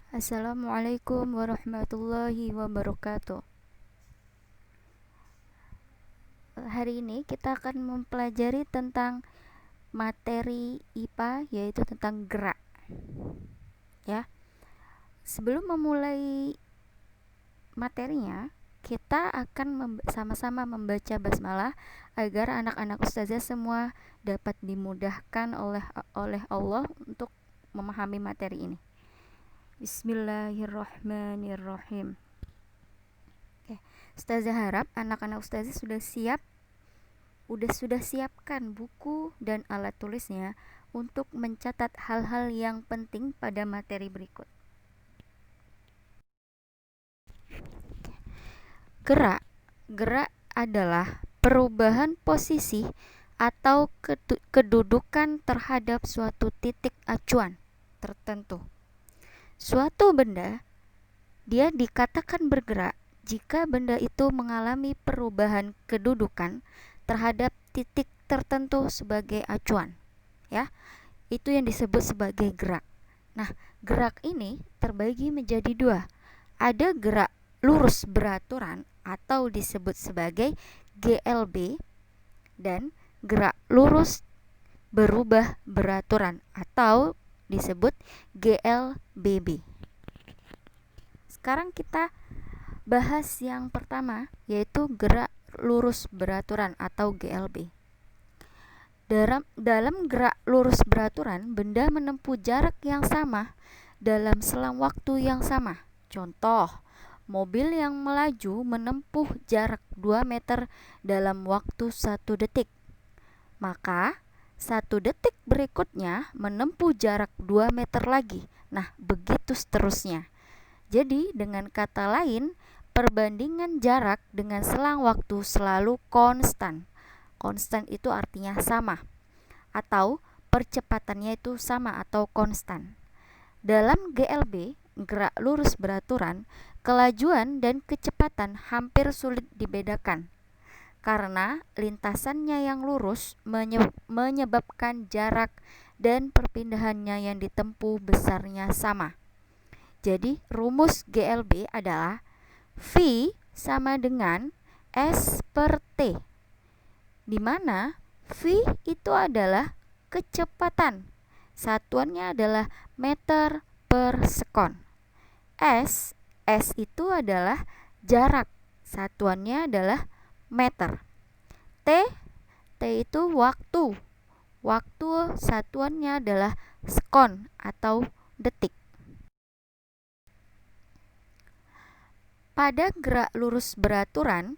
Assalamualaikum warahmatullahi wabarakatuh. Hari ini kita akan mempelajari tentang materi IPA, yaitu tentang gerak. Ya, sebelum memulai materinya, kita akan sama-sama membaca basmalah agar anak-anak ustazah semua dapat dimudahkan oleh Allah untuk memahami materi ini. Bismillahirrahmanirrahim. Oke, ustazah harap anak-anak ustazah sudah siapkan buku dan alat tulisnya untuk mencatat hal-hal yang penting pada materi berikut. Gerak. Gerak adalah perubahan posisi atau kedudukan terhadap suatu titik acuan tertentu. Suatu benda dia dikatakan bergerak jika benda itu mengalami perubahan kedudukan terhadap titik tertentu sebagai acuan. Ya, itu yang disebut sebagai gerak. Nah, gerak ini terbagi menjadi dua. Ada gerak lurus beraturan atau disebut sebagai GLB dan gerak lurus berubah beraturan atau disebut GLBB. Sekarang kita bahas yang pertama, yaitu gerak lurus beraturan atau GLB. Dalam gerak lurus beraturan, benda menempuh jarak yang sama dalam selang waktu yang sama. Contoh, mobil yang melaju menempuh jarak 2 meter dalam waktu 1 detik. Maka 1 detik berikutnya menempuh jarak 2 meter lagi. Nah, begitu seterusnya. Jadi, dengan kata lain, perbandingan jarak dengan selang waktu selalu konstan. Konstan itu artinya sama, atau percepatannya itu sama atau konstan. Dalam GLB, gerak lurus beraturan, kelajuan dan kecepatan hampir sulit dibedakan karena lintasannya yang lurus menyebabkan jarak dan perpindahannya yang ditempuh besarnya sama. Jadi rumus GLB adalah V sama dengan S per T, di mana V itu adalah kecepatan, satuannya adalah meter per sekon. S itu adalah jarak, satuannya adalah meter. T itu waktu, satuannya adalah sekon atau detik. Pada gerak lurus beraturan,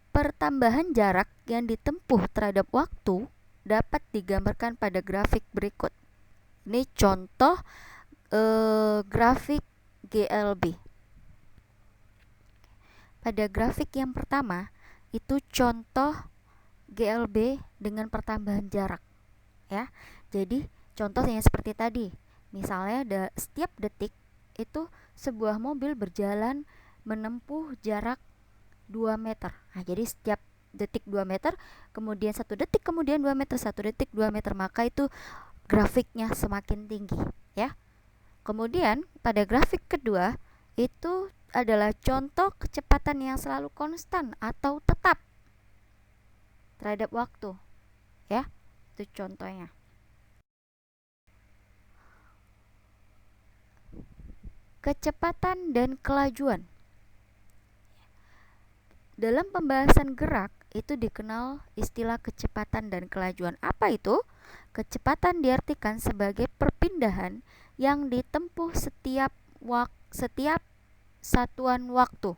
pertambahan jarak yang ditempuh terhadap waktu dapat digambarkan pada grafik berikut. Ini contoh grafik GLB. Pada grafik yang pertama, itu contoh GLB dengan pertambahan jarak. Ya, jadi contohnya seperti tadi. Misalnya setiap detik itu sebuah mobil berjalan menempuh jarak 2 meter. Nah, jadi setiap detik 2 meter, kemudian 1 detik, kemudian 2 meter, 1 detik, 2 meter, maka itu grafiknya semakin tinggi, ya. Kemudian pada grafik kedua itu adalah contoh kecepatan yang selalu konstan atau tetap terhadap waktu, ya. Itu contohnya. Kecepatan dan kelajuan. Dalam pembahasan gerak itu dikenal istilah kecepatan dan kelajuan. Apa itu? Kecepatan diartikan sebagai perpindahan yang ditempuh setiap satuan waktu.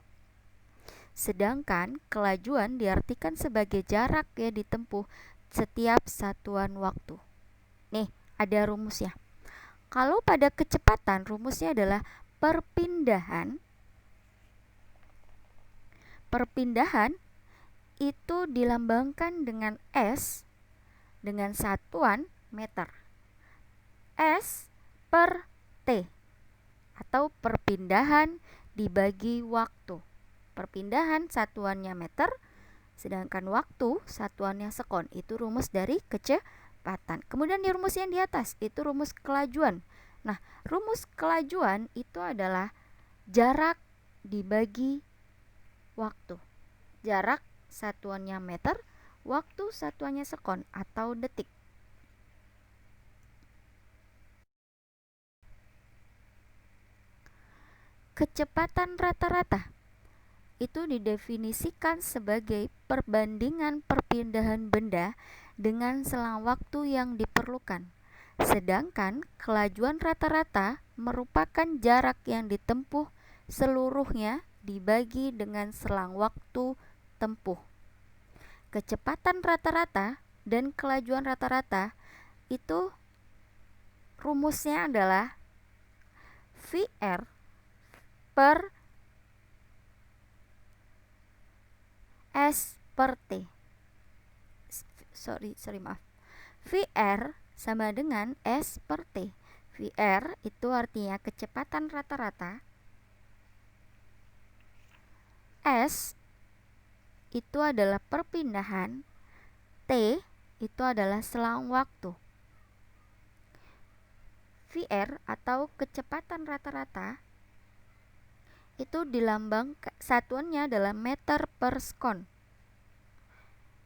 Sedangkan kelajuan diartikan sebagai jarak yang ditempuh setiap satuan waktu. Nih, ada rumusnya. Kalau pada kecepatan, rumusnya adalah perpindahan itu dilambangkan dengan S dengan satuan meter. S per T atau perpindahan dibagi waktu. Perpindahan satuannya meter, sedangkan waktu satuannya sekon. Itu rumus dari kecepatan. Kemudian di rumus yang di atas itu rumus kelajuan. Nah, rumus kelajuan itu adalah jarak dibagi waktu. Jarak satuannya meter, waktu satuannya sekon atau detik. Kecepatan rata-rata itu didefinisikan sebagai perbandingan perpindahan benda dengan selang waktu yang diperlukan. Sedangkan kelajuan rata-rata merupakan jarak yang ditempuh seluruhnya dibagi dengan selang waktu tempuh. Kecepatan rata-rata dan kelajuan rata-rata itu rumusnya adalah VR per S per T. Maaf. VR sama dengan S per T. VR itu artinya kecepatan rata-rata. S itu adalah perpindahan. T itu adalah selang waktu. VR atau kecepatan rata-rata itu dilambang satuannya adalah meter per sekon.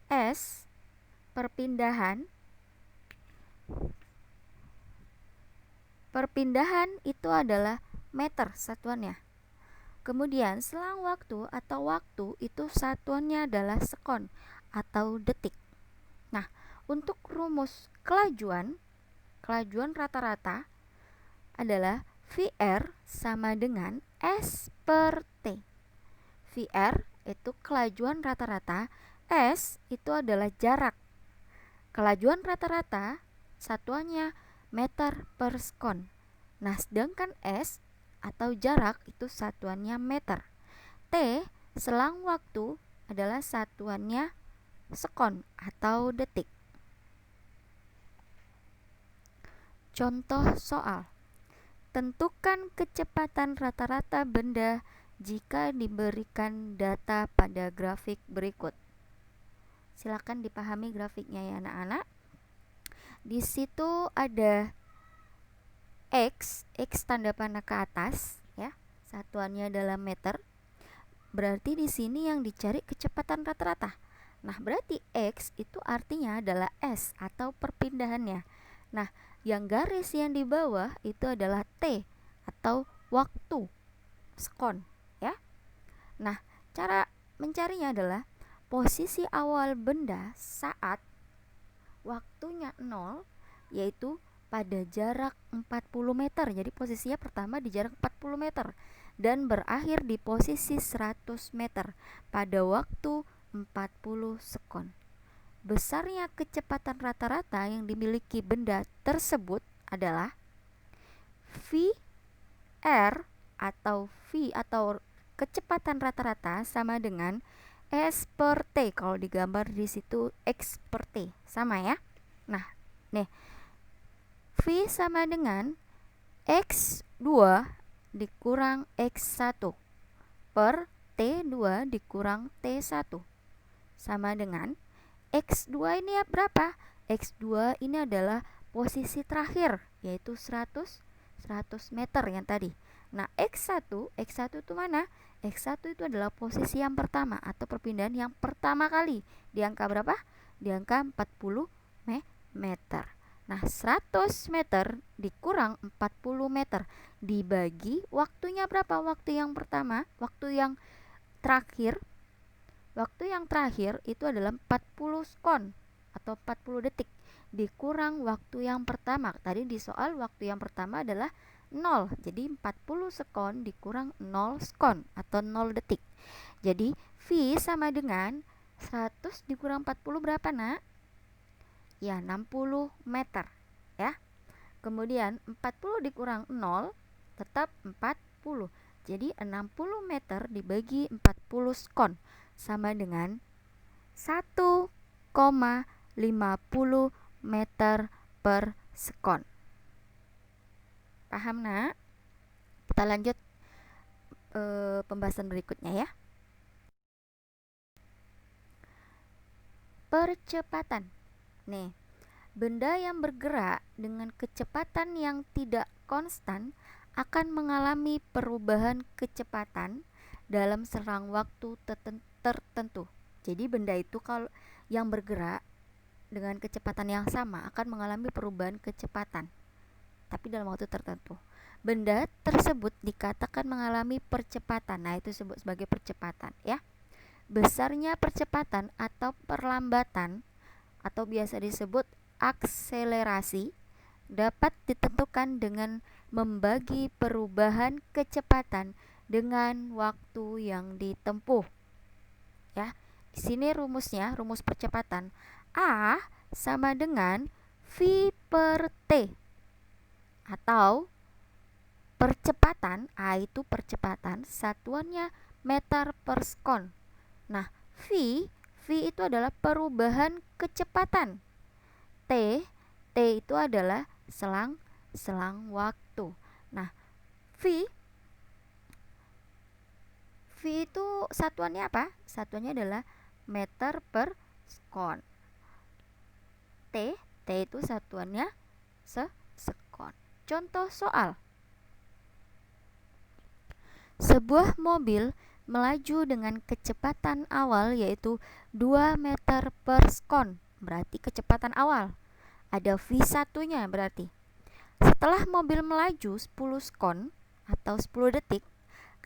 S perpindahan itu adalah meter satuannya. Kemudian selang waktu atau waktu itu satuannya adalah sekon atau detik. Nah, untuk rumus kelajuan rata-rata adalah VR sama dengan S per T. VR itu kelajuan rata-rata, S itu adalah jarak. Kelajuan rata-rata satuannya meter per sekon. Nah, sedangkan S atau jarak itu satuannya meter. T selang waktu adalah satuannya sekon atau detik. Contoh soal. Tentukan kecepatan rata-rata benda jika diberikan data pada grafik berikut. Silakan dipahami grafiknya ya anak-anak. Di situ ada X tanda panah ke atas ya. Satuannya adalah meter. Berarti di sini yang dicari kecepatan rata-rata. Nah, berarti X itu artinya adalah S atau perpindahannya. Nah, yang garis yang di bawah itu adalah T atau waktu sekon ya. Nah, cara mencarinya adalah posisi awal benda saat waktunya 0, yaitu pada jarak 40 meter. Jadi posisinya pertama di jarak 40 meter dan berakhir di posisi 100 meter pada waktu 40 sekon. Besarnya kecepatan rata-rata yang dimiliki benda tersebut adalah VR atau V atau kecepatan rata-rata sama dengan S per T. Kalau digambar di situ X per T sama ya. Nah, nih V sama dengan X2 dikurang X1 per T2 dikurang T1 sama dengan X2 ini berapa? X2 ini adalah posisi terakhir, yaitu 100 meter yang tadi. Nah, X1 itu mana? X1 itu adalah posisi yang pertama atau perpindahan yang pertama kali. Di angka berapa? Di angka 40 meter. Nah, 100 meter dikurang 40 meter dibagi waktunya berapa? Waktu yang pertama, waktu yang terakhir itu adalah 40 sekon atau 40 detik dikurang waktu yang pertama. Tadi di soal waktu yang pertama adalah 0. Jadi 40 sekon dikurang 0 sekon atau 0 detik. Jadi V sama dengan 100 dikurang 40 berapa, Nak? Ya, 60 meter ya. Kemudian 40 dikurang 0 tetap 40. Jadi 60 meter dibagi 40 sekon sama dengan 1,50 meter per sekon. Paham, Nak? Kita lanjut pembahasan berikutnya ya. Percepatan. Nih, Benda yang bergerak dengan kecepatan yang tidak konstan akan mengalami perubahan kecepatan dalam selang waktu tertentu. Jadi benda itu kalau yang bergerak dengan kecepatan yang sama akan mengalami perubahan kecepatan, tapi dalam waktu tertentu. Benda tersebut dikatakan mengalami percepatan. Nah, itu disebut sebagai percepatan ya. Besarnya percepatan atau perlambatan atau biasa disebut akselerasi dapat ditentukan dengan membagi perubahan kecepatan dengan waktu yang ditempuh. Ya. Di sini rumusnya, rumus percepatan. A sama dengan V per T. Atau percepatan, A itu percepatan, satuannya meter per sekon. Nah, V itu adalah perubahan kecepatan. T itu adalah selang waktu. Nah, V itu satuannya apa? Satuannya adalah meter per sekon. T itu satuannya sekon. Contoh soal. Sebuah mobil melaju dengan kecepatan awal yaitu 2 meter per sekon. Berarti kecepatan awal. Ada V1-nya berarti. Setelah mobil melaju 10 sekon atau 10 detik,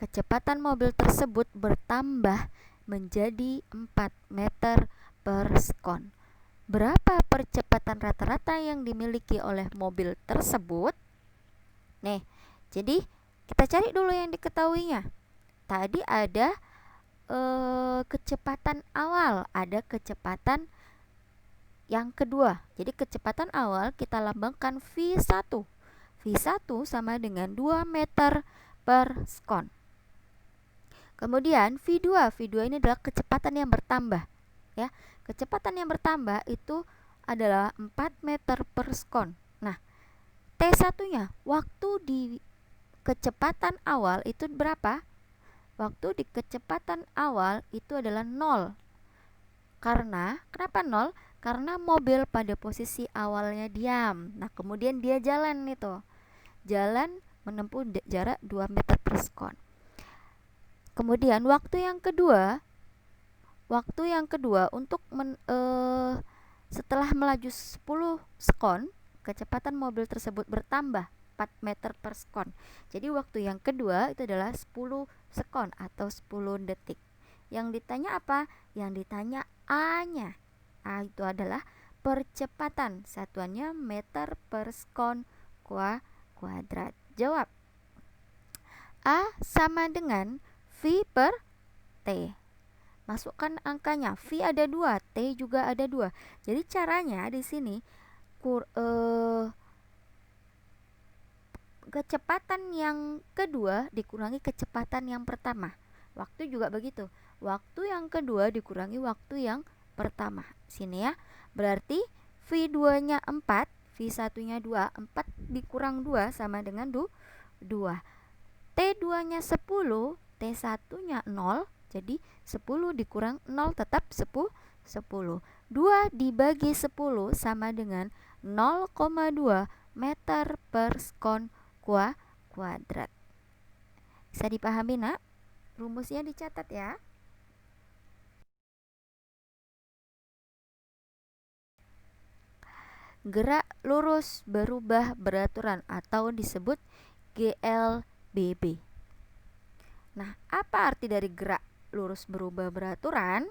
kecepatan mobil tersebut bertambah menjadi 4 meter per sekon. Berapa percepatan rata-rata yang dimiliki oleh mobil tersebut? Nih, jadi kita cari dulu yang diketahuinya. Tadi ada kecepatan awal, ada kecepatan yang kedua. Jadi kecepatan awal kita lambangkan V1. V1 sama dengan 2 meter per sekon. Kemudian V2 ini adalah kecepatan yang bertambah. Ya, kecepatan yang bertambah itu adalah 4 meter per sekon. Nah, T1-nya, waktu di kecepatan awal itu berapa? Waktu di kecepatan awal itu adalah 0. Kenapa 0? Karena mobil pada posisi awalnya diam. Nah, kemudian dia jalan itu. Jalan menempuh jarak 2 meter per sekon. Kemudian waktu yang kedua untuk setelah melaju 10 sekon, kecepatan mobil tersebut bertambah 4 meter per sekon. Jadi waktu yang kedua itu adalah 10 sekon atau 10 detik. Yang ditanya apa? Yang ditanya A-nya. A itu adalah percepatan, satuannya meter per sekon kuadrat. Jawab. A sama dengan V per T. Masukkan angkanya. V ada 2, T juga ada 2. Jadi caranya di sini kecepatan yang kedua dikurangi kecepatan yang pertama. Waktu juga begitu. Waktu yang kedua dikurangi waktu yang pertama. Sini ya. Berarti V2-nya 4, V1-nya 2. 4 dikurang 2 sama dengan 2. T2-nya 10, T1-nya 0. Jadi 10 dikurang 0 tetap 10. 2 dibagi 10 sama dengan 0,2 meter per sekon kuadrat. Bisa dipahami nak? Rumusnya dicatat ya. Gerak lurus berubah beraturan atau disebut GLBB. Nah, apa arti dari gerak lurus berubah beraturan?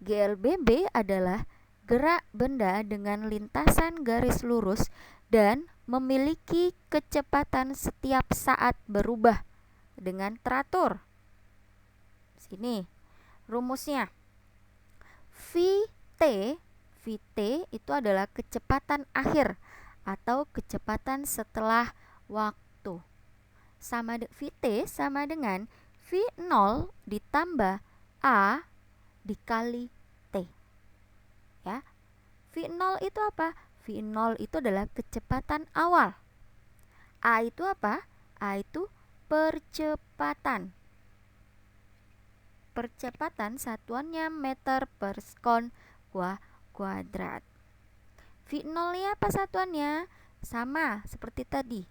GLBB adalah gerak benda dengan lintasan garis lurus dan memiliki kecepatan setiap saat berubah dengan teratur. Sini rumusnya. VT itu adalah kecepatan akhir atau kecepatan setelah waktu. VT sama dengan V0 ditambah A dikali T. Ya. V0 itu apa? V0 itu adalah kecepatan awal. A itu apa? A itu percepatan. Percepatan satuannya meter per sekon kuadrat. V0 nya apa satuannya? Sama seperti tadi,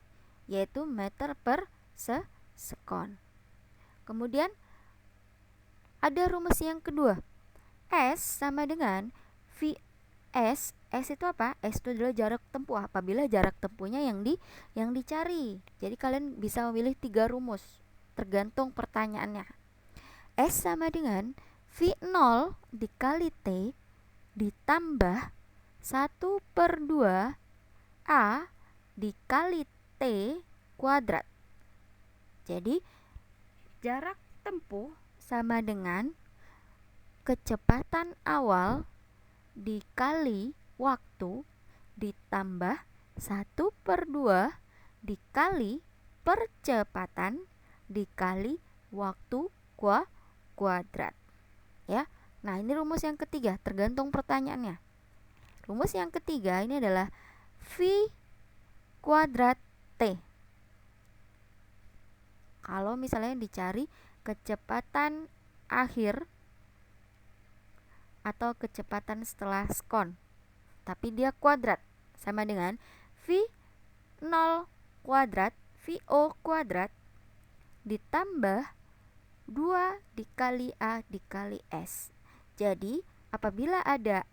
yaitu meter per sekon. Kemudian ada rumus yang kedua. S sama dengan Vs. S itu apa? S itu adalah jarak tempuh apabila jarak tempuhnya yang dicari. Jadi kalian bisa memilih 3 rumus tergantung pertanyaannya. S sama dengan V0 dikali T ditambah 1/2 A dikali T kuadrat. Jadi jarak tempuh sama dengan kecepatan awal dikali waktu ditambah 1/2 dikali percepatan dikali waktu kuadrat. Ya. Nah, ini rumus yang ketiga, tergantung pertanyaannya. Rumus yang ketiga ini adalah V kuadrat T. Kalau misalnya dicari kecepatan akhir atau kecepatan setelah skon, tapi dia kuadrat, sama dengan V0 kuadrat, VO kuadrat ditambah 2 dikali A dikali S. Jadi apabila ada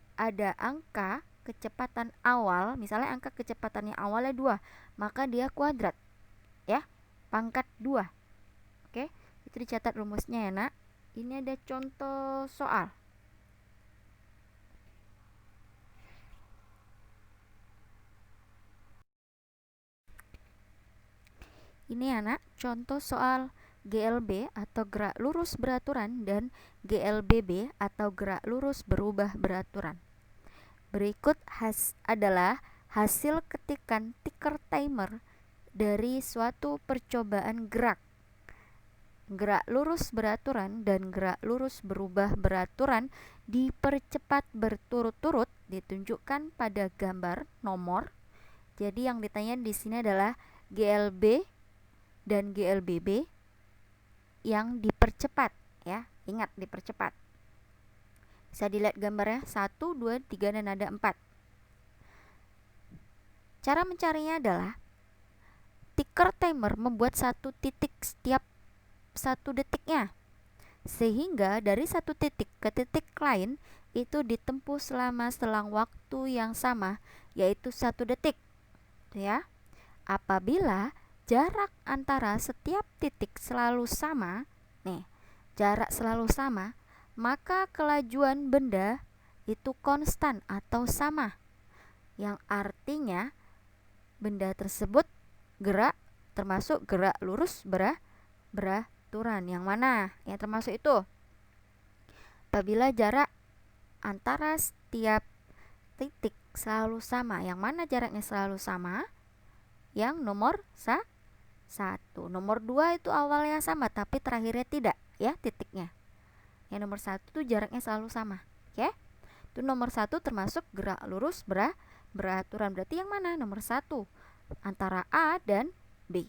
angka kecepatan awal, misalnya angka kecepatannya awalnya 2, maka dia kuadrat, ya, pangkat 2. Oke, itu dicatat rumusnya ya nak. Ini ada contoh soal. Ini anak, contoh soal GLB atau gerak lurus beraturan dan GLBB atau gerak lurus berubah beraturan. Berikut adalah hasil ketikan ticker timer dari suatu percobaan gerak lurus beraturan dan gerak lurus berubah beraturan dipercepat berturut-turut, ditunjukkan pada gambar nomor. Jadi yang ditanya di sini adalah GLB dan GLBB yang dipercepat, ya. Ingat, dipercepat. Bisa dilihat gambarnya 1, 2, 3 dan ada 4. Cara mencarinya adalah ticker timer membuat 1 titik setiap 1 detiknya, sehingga dari 1 titik ke titik lain itu ditempuh selama selang waktu yang sama, yaitu 1 detik, ya. Apabila jarak antara setiap titik selalu sama, jarak selalu sama, maka kelajuan benda itu konstan atau sama, yang artinya benda tersebut gerak, termasuk gerak lurus beraturan. Yang mana yang termasuk itu? Apabila jarak antara setiap titik selalu sama. Yang mana jaraknya selalu sama? Yang nomor 1. Nomor 2 itu awalnya sama tapi terakhirnya tidak, ya, titiknya. Yang nomor 1 itu jaraknya selalu sama, ya. Itu nomor 1 termasuk gerak lurus beraturan. Berarti yang mana? Nomor 1 antara A dan B.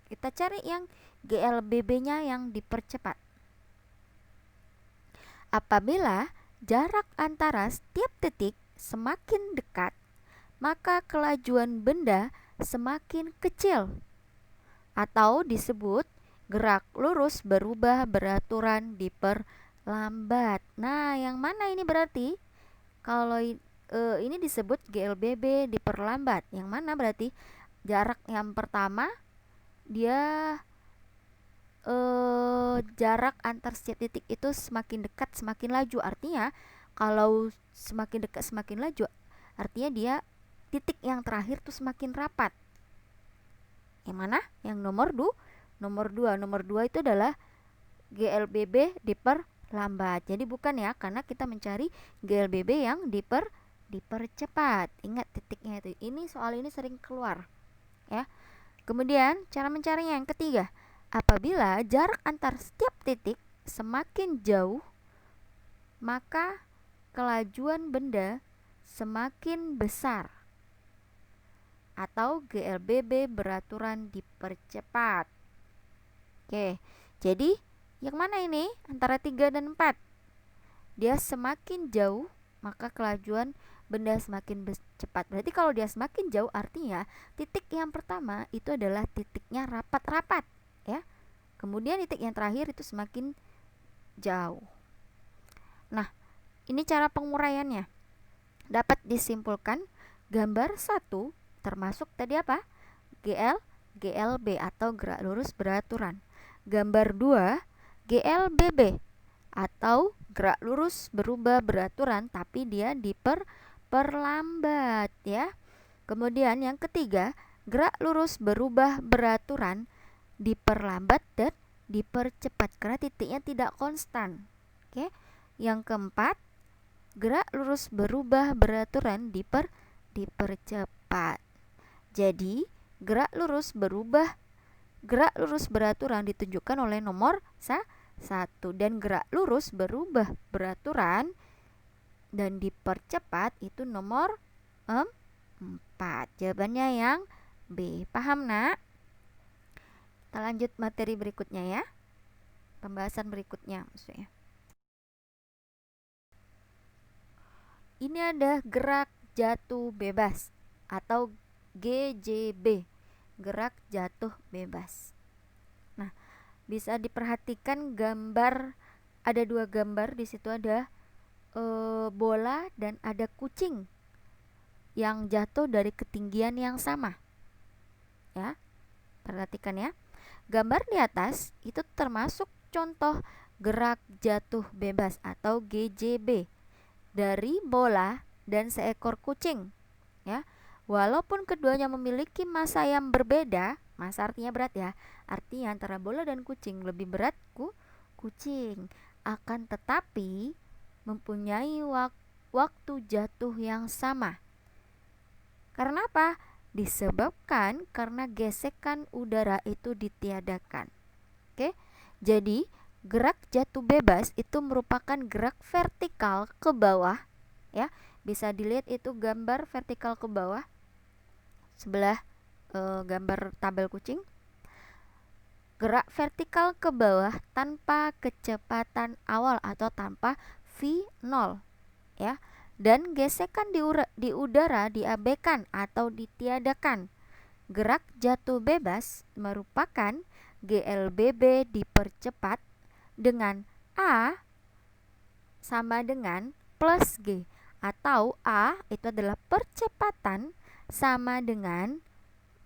Kita cari yang GLBB-nya yang dipercepat. Apabila jarak antara setiap titik semakin dekat, maka kelajuan benda semakin kecil, atau disebut gerak lurus berubah beraturan diperlambat. Nah, yang mana ini berarti? Kalau ini disebut GLBB diperlambat. Yang mana berarti? Jarak yang pertama dia jarak antar setiap titik itu semakin dekat semakin laju. Artinya kalau semakin dekat semakin laju, artinya dia titik yang terakhir tuh semakin rapat. Yang mana? Yang nomor 2. Nomor 2 itu adalah GLBB diperlambat. Jadi bukan, ya, karena kita mencari GLBB yang dipercepat. Ingat titiknya itu. Ini soal ini sering keluar, ya. Kemudian cara mencarinya yang ketiga. Apabila jarak antar setiap titik semakin jauh, maka kelajuan benda semakin besar, atau GLBB beraturan dipercepat. Oke, jadi yang mana ini? Antara 3 dan 4. Dia semakin jauh, maka kelajuan benda semakin cepat. Berarti kalau dia semakin jauh artinya titik yang pertama itu adalah titiknya rapat-rapat, ya. Kemudian titik yang terakhir itu semakin jauh. Nah, ini cara penguraiannya. Dapat disimpulkan gambar 1 termasuk tadi apa? GL, GLB atau gerak lurus beraturan. Gambar 2 GLBB atau gerak lurus berubah beraturan tapi dia diperlambat, ya. Kemudian yang ketiga, gerak lurus berubah beraturan diperlambat dan dipercepat karena titiknya tidak konstan. Oke. Yang keempat, gerak lurus berubah beraturan dipercepat. Jadi, gerak lurus beraturan ditunjukkan oleh nomor 1 dan gerak lurus berubah beraturan dan dipercepat itu nomor 4. Jawabannya yang B. Paham, Nak? Kita lanjut materi berikutnya, ya. Pembahasan berikutnya maksudnya. Ini ada gerak jatuh bebas atau GJB, gerak jatuh bebas. Nah, bisa diperhatikan gambar, ada 2 gambar di situ, ada bola dan ada kucing yang jatuh dari ketinggian yang sama. Ya, perhatikan ya. Gambar di atas itu termasuk contoh gerak jatuh bebas atau GJB dari bola dan seekor kucing, ya. Walaupun keduanya memiliki massa yang berbeda, massa artinya berat, ya. Artinya antara bola dan kucing lebih berat kucing, akan tetapi mempunyai waktu jatuh yang sama. Karena apa? Disebabkan karena gesekan udara itu ditiadakan. Oke. Jadi, gerak jatuh bebas itu merupakan gerak vertikal ke bawah, ya. Bisa dilihat itu gambar vertikal ke bawah sebelah gambar tabel kucing. Gerak vertikal ke bawah tanpa kecepatan awal atau tanpa V0, ya. Dan gesekan di udara diabaikan atau ditiadakan. Gerak jatuh bebas merupakan GLBB dipercepat dengan A sama dengan plus G, atau A itu adalah percepatan sama dengan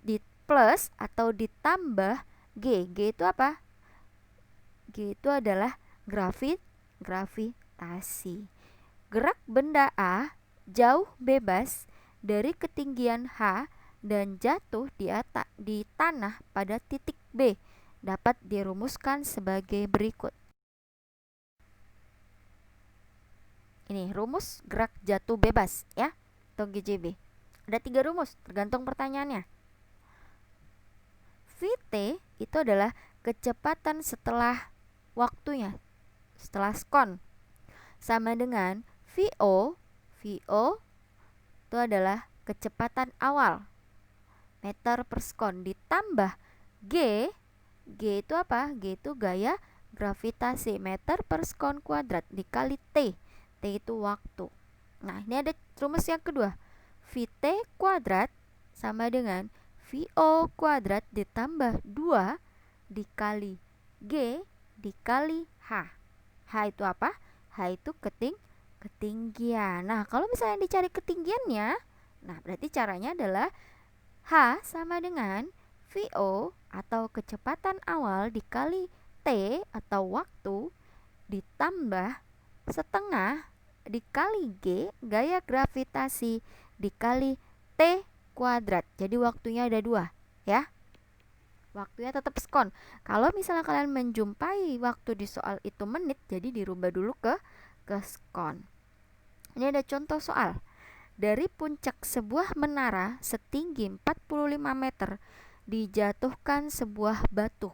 di plus atau ditambah G. G itu apa? G itu adalah gravitasi. Gerak benda A jauh bebas dari ketinggian H dan jatuh di tanah pada titik B dapat dirumuskan sebagai berikut. Ini rumus gerak jatuh bebas, ya, atau GJB. Ada 3 rumus, tergantung pertanyaannya. Vt itu adalah kecepatan setelah waktunya, setelah skon, sama dengan Vo itu adalah kecepatan awal, meter per skon, ditambah G itu apa? G itu gaya gravitasi, meter per skon kuadrat dikali T itu waktu. Nah, ini ada rumus yang kedua. Vt kuadrat sama dengan Vo kuadrat ditambah 2 dikali G dikali H. H itu apa? H itu ketinggian. Nah, kalau misalnya dicari ketinggiannya, nah berarti caranya adalah H sama dengan Vo atau kecepatan awal dikali T atau waktu ditambah setengah dikali G gaya gravitasi dikali T kuadrat. Jadi waktunya ada 2, ya. Waktunya tetap skon. Kalau misalnya kalian menjumpai waktu di soal itu menit, jadi dirubah dulu ke skon. Ini ada contoh soal. Dari puncak sebuah menara setinggi 45 meter dijatuhkan sebuah batu.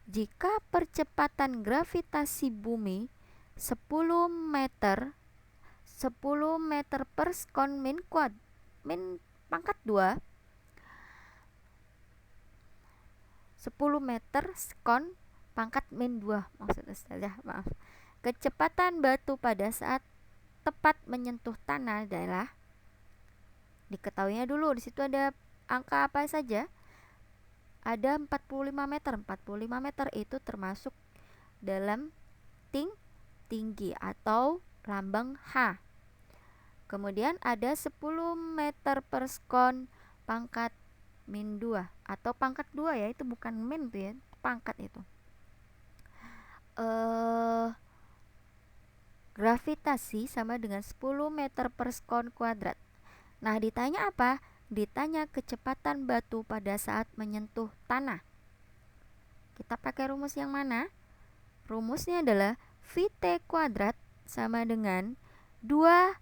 Jika percepatan gravitasi bumi 10 meter per skon min pangkat 2, 10 meter skon pangkat min 2 maksud Ustazah, maaf. Kecepatan batu pada saat tepat menyentuh tanah adalah, diketahuinya dulu di situ ada angka apa saja. Ada 45 meter. 45 meter itu termasuk dalam tinggi atau lambang H. Kemudian ada 10 meter per sekon pangkat min 2 atau pangkat 2 ya, itu bukan min tuh ya, pangkat itu. Gravitasi sama dengan 10 meter per sekon kuadrat. Nah, ditanya apa? Ditanya kecepatan batu pada saat menyentuh tanah. Kita pakai rumus yang mana? Rumusnya adalah VT kuadrat sama dengan 2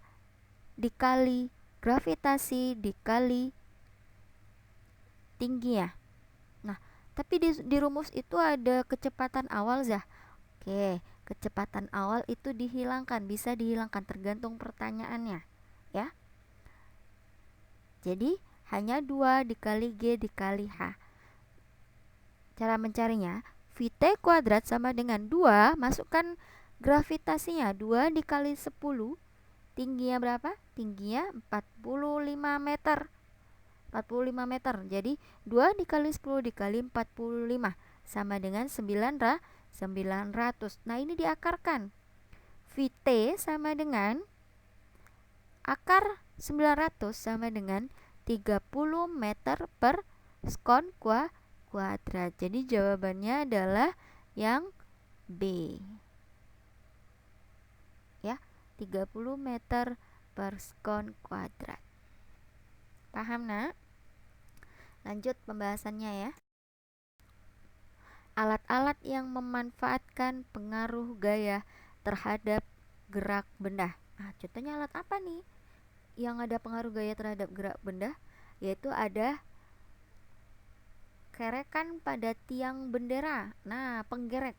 dikali gravitasi dikali tinggi ya. Nah, tapi di rumus itu ada kecepatan awal, Zah. Oke, kecepatan awal itu dihilangkan, bisa dihilangkan tergantung pertanyaannya, ya. Jadi, hanya 2 dikali G dikali H. Cara mencarinya, VT kuadrat sama dengan 2, masukkan gravitasinya, 2 dikali 10, tingginya berapa? Tingginya 45 meter. 45 meter. Jadi 2 dikali 10 dikali 45 sama dengan 900. Nah, ini diakarkan. VT sama dengan akar 900 sama dengan 30 meter per sekon kuadrat. Jadi jawabannya adalah yang B. Ya, 30 meter per sekon kuadrat. Paham, Nak? Lanjut pembahasannya ya. Alat-alat yang memanfaatkan pengaruh gaya terhadap gerak benda. Nah, contohnya alat apa nih yang ada pengaruh gaya terhadap gerak benda? Yaitu ada kerekan pada tiang bendera. Nah, penggerek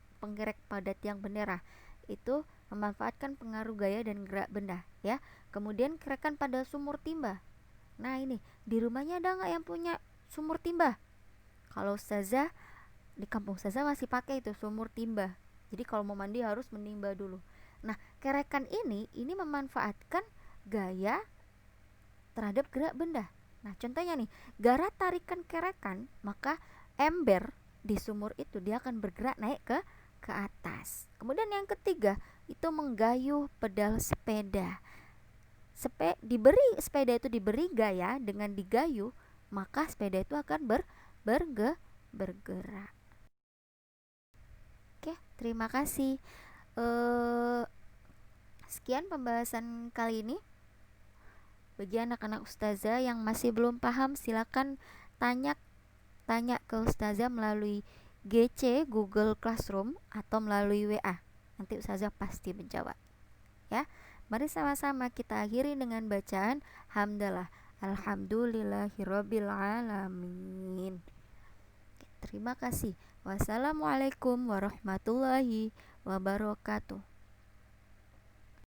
pada tiang bendera itu memanfaatkan pengaruh gaya dan gerak benda ya. Kemudian kerekan pada sumur timba. Nah, ini di rumahnya ada nggak yang punya sumur timba? Kalau Ustazah di kampung Ustazah masih pakai itu sumur timba. Jadi kalau mau mandi harus menimba dulu. Nah, kerekan ini memanfaatkan gaya terhadap gerak benda. Nah, contohnya nih, gara tarikan kerekan, maka ember di sumur itu dia akan bergerak naik ke atas. Kemudian yang ketiga, itu menggayuh pedal sepeda. Sepeda itu diberi gaya, dengan digayuh, maka sepeda itu akan bergerak. Oke, terima kasih. Sekian pembahasan kali ini. Bagi anak-anak Ustazah yang masih belum paham, silakan tanya ke Ustazah melalui GC Google Classroom atau melalui WA. Nanti Ustazah pasti menjawab. Ya, mari sama-sama kita akhiri dengan bacaan hamdalah. Alhamdulillahirabbil alamin. Terima kasih. Wassalamualaikum warahmatullahi wabarakatuh.